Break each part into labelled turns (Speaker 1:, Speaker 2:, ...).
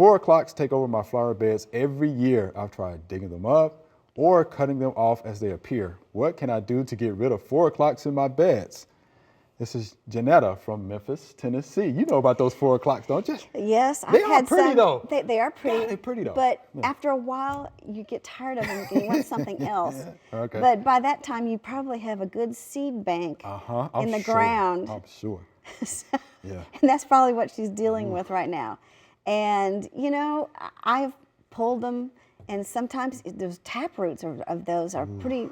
Speaker 1: 4 o'clocks take over my flower beds every year. I've tried digging them up or cutting them off as they appear. What can I do to get rid of 4 o'clocks in my beds? This is Janetta from Memphis, Tennessee. You know about those 4 o'clocks, don't you?
Speaker 2: Yes,
Speaker 1: They are pretty though.
Speaker 2: They are pretty.
Speaker 1: God, they're pretty though.
Speaker 2: But
Speaker 1: Yeah.
Speaker 2: after a while, you get tired of them and you want something else.
Speaker 1: Okay.
Speaker 2: But by that time, you probably have a good seed bank in the ground.
Speaker 1: I'm sure. Yeah.
Speaker 2: And that's probably what she's dealing with right now. And you know, I've pulled them, and sometimes those tap roots of those are pretty,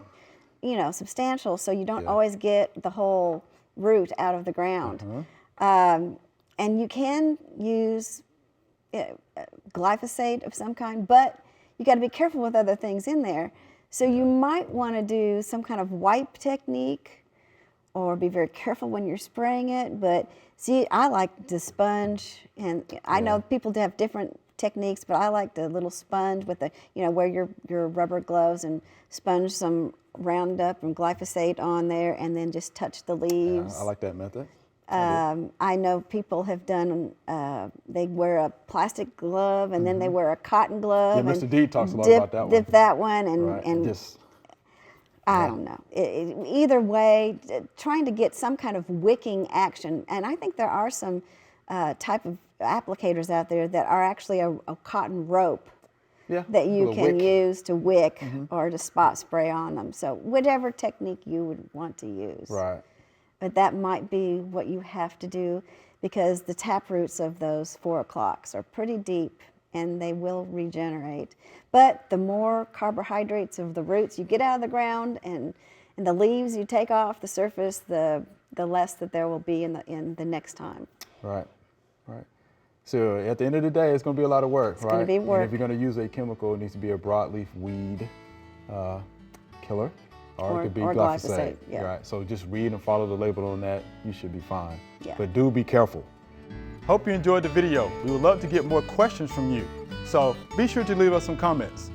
Speaker 2: you know, substantial. So you don't always get the whole root out of the ground. And you can use glyphosate of some kind, but you got to be careful with other things in there. So you might want to do some kind of wipe technique, or be very careful when you're spraying it. But see, I like the sponge, and I know people have different techniques, but I like the little sponge with the, you know, wear your rubber gloves and sponge some Roundup and glyphosate on there, and then just touch the leaves.
Speaker 1: I like that method.
Speaker 2: I know people have done, they wear a plastic glove, and then they wear a cotton glove.
Speaker 1: Yeah, Mr. D talks a lot
Speaker 2: dip,
Speaker 1: about that one.
Speaker 2: Dip that one, and
Speaker 1: Just,
Speaker 2: I don't know. Either way, trying to get some kind of wicking action. And I think there are some type of applicators out there that are actually a cotton rope that you can use to wick or to spot spray on them. So whatever technique you would want to use.
Speaker 1: right.
Speaker 2: But that might be what you have to do, because the tap roots of those 4 o'clocks are pretty deep and they will regenerate. But the more carbohydrates of the roots you get out of the ground, and the leaves you take off the surface, the less that there will be in the next time.
Speaker 1: Right, right. So at the end of the day, it's going to be a lot of work,
Speaker 2: It's going to be work.
Speaker 1: And if you're going to use a chemical, it needs to be a broadleaf weed killer, or it could be glyphosate.
Speaker 2: Yeah.
Speaker 1: Right. So just read and follow the label on that. You should be fine.
Speaker 2: Yeah.
Speaker 1: But do be careful. Hope you enjoyed the video. We would love to get more questions from you. So be sure to leave us some comments.